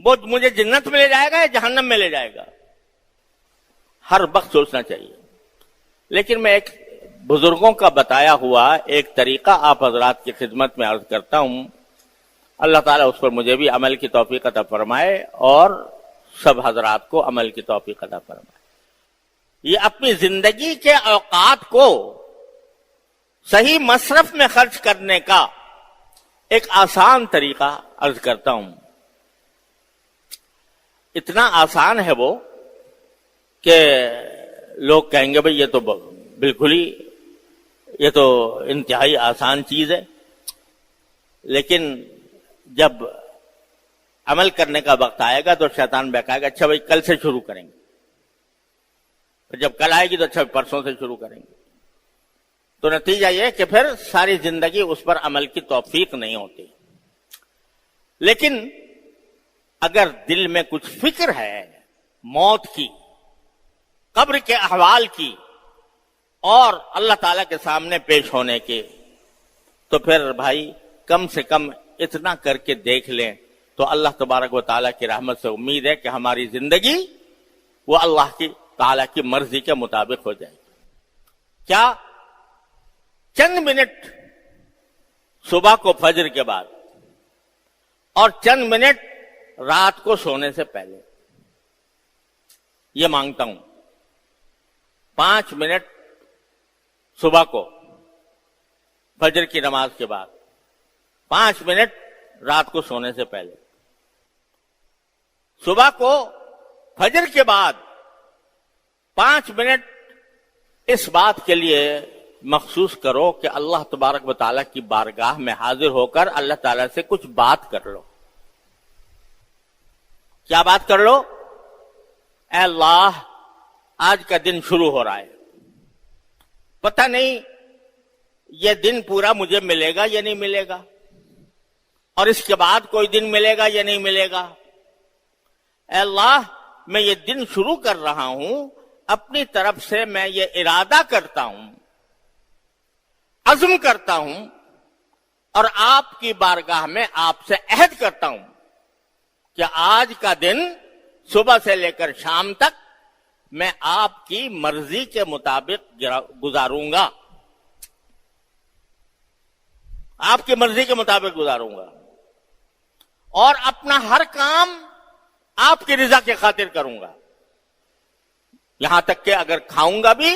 وہ مجھے جنت میں لے جائے گا یا جہنم میں لے جائے گا؟ ہر وقت سوچنا چاہیے. لیکن میں ایک بزرگوں کا بتایا ہوا ایک طریقہ آپ حضرات کی خدمت میں عرض کرتا ہوں. اللہ تعالیٰ اس پر مجھے بھی عمل کی توفیق عطا فرمائے اور سب حضرات کو عمل کی توفیق عطا فرمائے. یہ اپنی زندگی کے اوقات کو صحیح مصرف میں خرچ کرنے کا ایک آسان طریقہ عرض کرتا ہوں. اتنا آسان ہے وہ کہ لوگ کہیں گے بھئی یہ تو بالکل ہی یہ تو انتہائی آسان چیز ہے. لیکن جب عمل کرنے کا وقت آئے گا تو شیطان بہکائے گا اچھا بھائی کل سے شروع کریں گے. پھر جب کل آئے گی تو اچھا پرسوں سے شروع کریں گے. تو نتیجہ یہ کہ پھر ساری زندگی اس پر عمل کی توفیق نہیں ہوتی. لیکن اگر دل میں کچھ فکر ہے موت کی، قبر کے احوال کی اور اللہ تعالی کے سامنے پیش ہونے کے، تو پھر بھائی کم سے کم اتنا کر کے دیکھ لیں تو اللہ تبارک و تعالیٰ کی رحمت سے امید ہے کہ ہماری زندگی وہ اللہ کی تعالیٰ کی مرضی کے مطابق ہو جائے گی. کیا چند منٹ صبح کو فجر کے بعد اور چند منٹ رات کو سونے سے پہلے، یہ مانگتا ہوں 5 منٹ صبح کو فجر کی نماز کے بعد، 5 منٹ رات کو سونے سے پہلے. صبح کو فجر کے بعد 5 منٹ اس بات کے لیے مخصوص کرو کہ اللہ تبارک و تعالیٰ کی بارگاہ میں حاضر ہو کر اللہ تعالیٰ سے کچھ بات کر لو. کیا بات کر لو؟ اے اللہ آج کا دن شروع ہو رہا ہے، پتہ نہیں یہ دن پورا مجھے ملے گا یا نہیں ملے گا، اور اس کے بعد کوئی دن ملے گا یا نہیں ملے گا. اے اللہ میں یہ دن شروع کر رہا ہوں، اپنی طرف سے میں یہ ارادہ کرتا ہوں، عزم کرتا ہوں اور آپ کی بارگاہ میں آپ سے عہد کرتا ہوں کہ آج کا دن صبح سے لے کر شام تک میں آپ کی مرضی کے مطابق گزاروں گا، آپ کی مرضی کے مطابق گزاروں گا، اور اپنا ہر کام آپ کی رضا کی خاطر کروں گا. یہاں تک کہ اگر کھاؤں گا بھی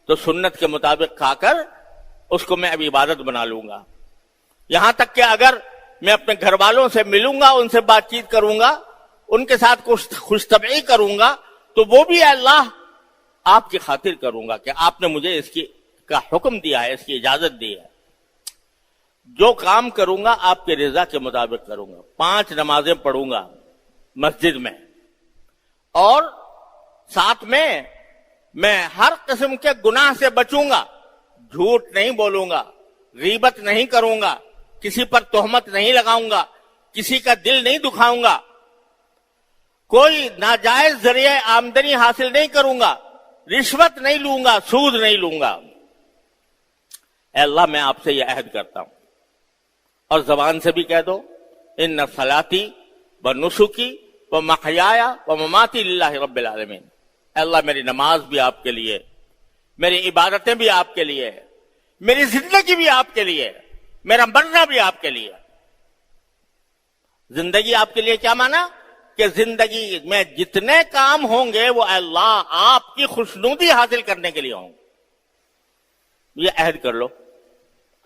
تو سنت کے مطابق کھا کر اس کو میں اب عبادت بنا لوں گا. یہاں تک کہ اگر میں اپنے گھر والوں سے ملوں گا، ان سے بات چیت کروں گا، ان کے ساتھ کچھ خوش طبعی کروں گا، تو وہ بھی اللہ آپ کی خاطر کروں گا کہ آپ نے مجھے اس کی کا حکم دیا ہے، اس کی اجازت دی ہے. جو کام کروں گا آپ کے رضا کے مطابق کروں گا. 5 نمازیں پڑھوں گا مسجد میں، اور ساتھ میں ہر قسم کے گناہ سے بچوں گا. جھوٹ نہیں بولوں گا، غیبت نہیں کروں گا، کسی پر تہمت نہیں لگاؤں گا، کسی کا دل نہیں دکھاؤں گا، کوئی ناجائز ذریعہ آمدنی حاصل نہیں کروں گا، رشوت نہیں لوں گا، سود نہیں لوں گا. اے اللہ میں آپ سے یہ عہد کرتا ہوں. اور زبان سے بھی کہہ دو ان صلاتی و نسکی و محیایا و مماتی للہ رب العالمین. اے اللہ میری نماز بھی آپ کے لیے، میری عبادتیں بھی آپ کے لیے، میری زندگی بھی آپ کے لیے، میرا مرنا بھی آپ کے لیے. زندگی آپ کے لیے کیا مانا؟ کہ زندگی میں جتنے کام ہوں گے وہ اللہ آپ کی خوشنودی حاصل کرنے کے لیے ہوں. یہ عہد کر لو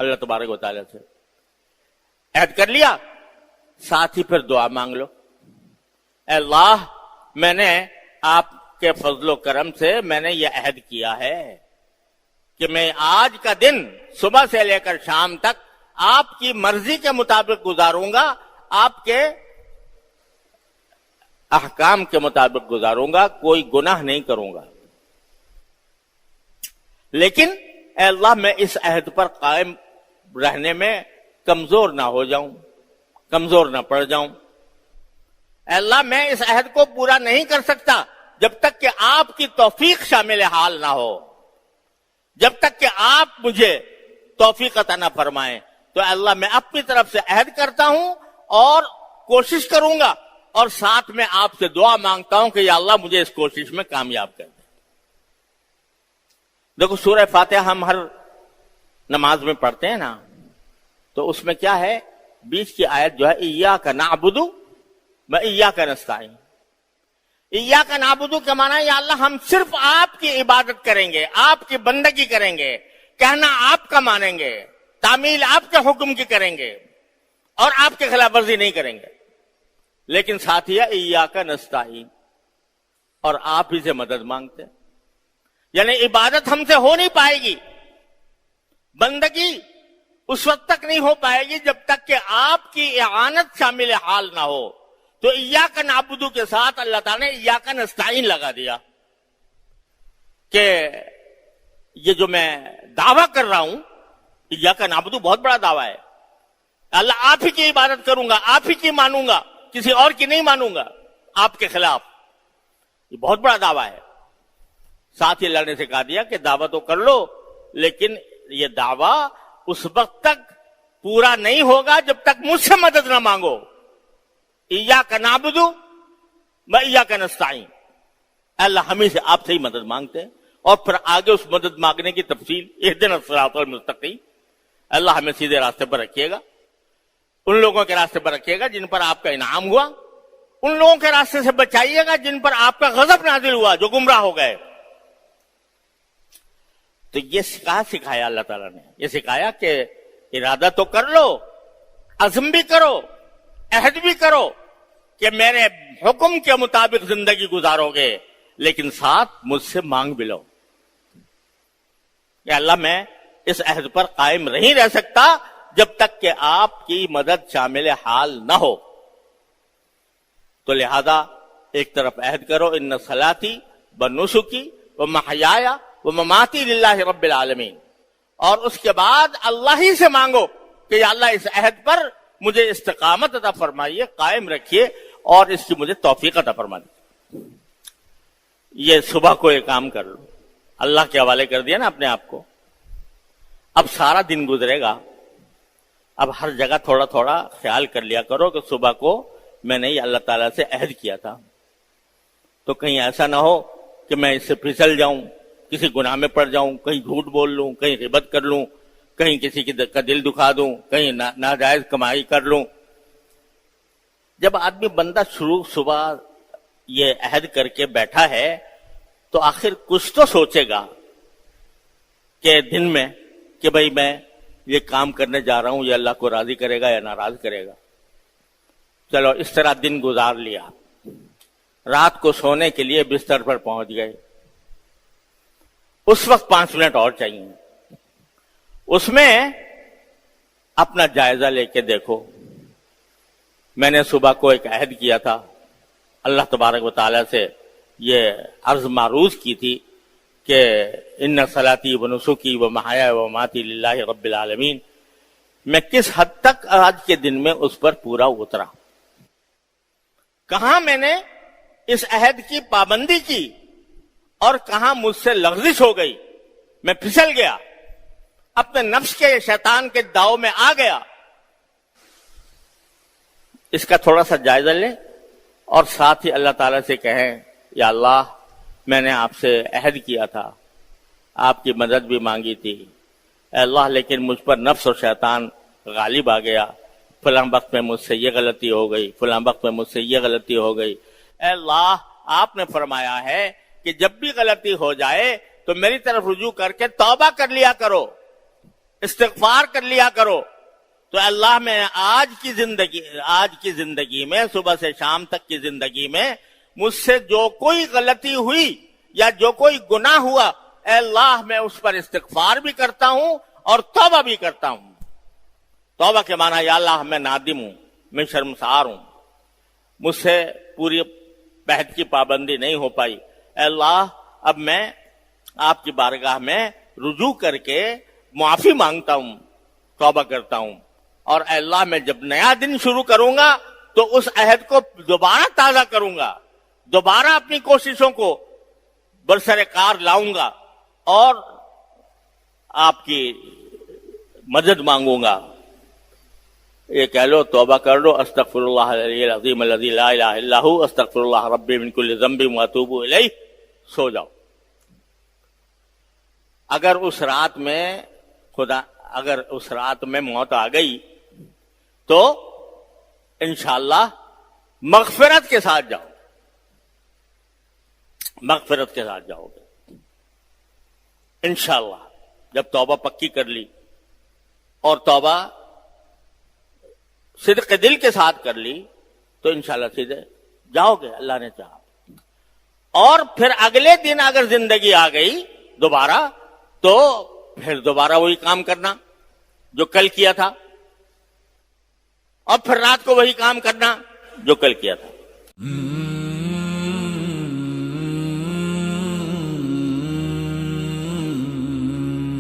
اللہ تبارک و تعالیٰ سے. عہد کر لیا، ساتھ ہی پھر دعا مانگ لو. اے اللہ میں نے آپ کے فضل و کرم سے میں نے یہ عہد کیا ہے کہ میں آج کا دن صبح سے لے کر شام تک آپ کی مرضی کے مطابق گزاروں گا، آپ کے احکام کے مطابق گزاروں گا، کوئی گناہ نہیں کروں گا. لیکن اے اللہ میں اس عہد پر قائم رہنے میں کمزور نہ ہو جاؤں، کمزور نہ پڑ جاؤں. اے اللہ میں اس عہد کو پورا نہیں کر سکتا جب تک کہ آپ کی توفیق شامل حال نہ ہو، جب تک کہ آپ مجھے توفیق عطا نہ فرمائیں. تو اے اللہ میں اپنی طرف سے عہد کرتا ہوں اور کوشش کروں گا اور ساتھ میں آپ سے دعا مانگتا ہوں کہ یا اللہ مجھے اس کوشش میں کامیاب کر دے۔ دیکھو سورہ فاتحہ ہم ہر نماز میں پڑھتے ہیں نا، تو اس میں کیا ہے، بیچ کی آیت جو ہے ایاک نعبد و ایاک نستعین۔ ایاک نعبد کا معنی ہے یا اللہ ہم صرف آپ کی عبادت کریں گے، آپ کی بندگی کریں گے، کہنا آپ کا مانیں گے، تعمیل آپ کے حکم کی کریں گے اور آپ کے خلاف ورزی نہیں کریں گے۔ لیکن ساتھ ہی ایاک نستعین، اور آپ ہی سے مدد مانگتے ہیں، یعنی عبادت ہم سے ہو نہیں پائے گی، بندگی اس وقت تک نہیں ہو پائے گی جب تک کہ آپ کی اعانت شامل حال نہ ہو۔ تو ایاک نعبد کے ساتھ اللہ تعالیٰ نے ایاک نستعین لگا دیا کہ یہ جو میں دعویٰ کر رہا ہوں، ایاک نعبد بہت بڑا دعویٰ ہے، اللہ آپ ہی کی عبادت کروں گا، آپ ہی کی مانوں گا، کسی اور کی نہیں مانوں گا آپ کے خلاف، یہ بہت بڑا دعویٰ ہے۔ ساتھ ہی اللہ نے سکھا دیا کہ دعویٰ تو کر لو، لیکن یہ دعویٰ اس وقت تک پورا نہیں ہوگا جب تک مجھ سے مدد نہ مانگو۔ ایاک نعبد و ایاک نستعین، اللہ ہمیں سے آپ سے ہی مدد مانگتے ہیں، اور پھر آگے اس مدد مانگنے کی تفصیل اہدنا الصراط المستقیم، اللہ ہمیں سیدھے راستے پر رکھیے گا، ان لوگوں کے راستے پر رکھیے گا جن پر آپ کا انعام ہوا، ان لوگوں کے راستے سے بچائیے گا جن پر آپ کا غضب نازل ہوا، جو گمراہ ہو گئے۔ تو یہ سکھایا اللہ تعالیٰ نے، یہ سکھایا کہ ارادہ تو کر لو، عزم بھی کرو، عہد بھی کرو کہ میرے حکم کے مطابق زندگی گزارو گے، لیکن ساتھ مجھ سے مانگ بھی لو کہ اللہ میں اس عہد پر قائم نہیں رہ سکتا جب تک کہ آپ کی مدد شامل حال نہ ہو۔ تو لہذا ایک طرف عہد کرو، ان صلاتی و نسکی و محیایا و مماتی للہ رب العالمین، اور اس کے بعد اللہ ہی سے مانگو کہ یا اللہ اس عہد پر مجھے استقامت عطا فرمائیے، قائم رکھیے، اور اس کی مجھے توفیق عطا فرمائیے۔ یہ صبح کو یہ کام کر لو، اللہ کے حوالے کر دیا نا اپنے آپ کو۔ اب سارا دن گزرے گا، اب ہر جگہ تھوڑا تھوڑا خیال کر لیا کرو کہ صبح کو میں نے یہ اللہ تعالیٰ سے عہد کیا تھا، تو کہیں ایسا نہ ہو کہ میں اس سے پھسل جاؤں، کسی گناہ میں پڑ جاؤں، کہیں جھوٹ بول لوں، کہیں غیبت کر لوں، کہیں کسی کا دل دکھا دوں، کہیں ناجائز کمائی کر لوں۔ جب آدمی بندہ شروع صبح یہ عہد کر کے بیٹھا ہے تو آخر کچھ تو سوچے گا کہ دن میں کہ بھئی میں یہ کام کرنے جا رہا ہوں، یہ اللہ کو راضی کرے گا یا ناراض کرے گا۔ چلو اس طرح دن گزار لیا، رات کو سونے کے لیے بستر پر پہنچ گئے، اس وقت 5 منٹ اور چاہیے، اس میں اپنا جائزہ لے کے دیکھو، میں نے صبح کو ایک عہد کیا تھا، اللہ تبارک و تعالیٰ سے یہ عرض معروض کی تھی کہ ان صلاتی و نسکی و محیا و مماتی للہ رب العالمین، میں کس حد تک آج کے دن میں اس پر پورا اترا، کہاں میں نے اس عہد کی پابندی کی اور کہاں مجھ سے لغزش ہو گئی، میں پھسل گیا، اپنے نفس کے شیطان کے داؤ میں آ گیا۔ اس کا تھوڑا سا جائزہ لیں اور ساتھ ہی اللہ تعالیٰ سے کہیں یا اللہ میں نے آپ سے عہد کیا تھا، آپ کی مدد بھی مانگی تھی، اے اللہ لیکن مجھ پر نفس اور شیطان غالب آ گیا، فلاں وقت میں مجھ سے یہ غلطی ہو گئی، فلاں وقت میں مجھ سے یہ غلطی ہو گئی۔ اے اللہ آپ نے فرمایا ہے کہ جب بھی غلطی ہو جائے تو میری طرف رجوع کر کے توبہ کر لیا کرو، استغفار کر لیا کرو۔ تو اللہ میں آج کی زندگی میں، صبح سے شام تک کی زندگی میں مجھ سے جو کوئی غلطی ہوئی یا جو کوئی گناہ ہوا، اے اللہ میں اس پر استغفار بھی کرتا ہوں اور توبہ بھی کرتا ہوں۔ توبہ کے معنی یا اللہ میں نادم ہوں، میں شرمسار ہوں، مجھ سے پوری عہد کی پابندی نہیں ہو پائی، اے اللہ اب میں آپ کی بارگاہ میں رجوع کر کے معافی مانگتا ہوں، توبہ کرتا ہوں، اور اے اللہ میں جب نیا دن شروع کروں گا تو اس عہد کو دوبارہ تازہ کروں گا، دوبارہ اپنی کوششوں کو برسر کار لاؤں گا اور آپ کی مدد مانگوں گا۔ یہ کہہ لو، توبہ کر لو، استغفراللہ العلی العظیم الذی لا الہ الا ہو استغفراللہ ربی من کل ذنب واتوب الیہ، سو جاؤ۔ اگر اس رات میں موت آ گئی تو انشاءاللہ مغفرت کے ساتھ جاؤ، مغفرت کے ساتھ جاؤ گے انشاءاللہ۔ جب توبہ پکی کر لی اور توبہ صدق دل کے ساتھ کر لی تو انشاءاللہ سیدھے جاؤ گے، اللہ نے چاہا۔ اور پھر اگلے دن اگر زندگی آ گئی دوبارہ تو پھر دوبارہ وہی کام کرنا جو کل کیا تھا، اور پھر رات کو وہی کام کرنا جو کل کیا تھا۔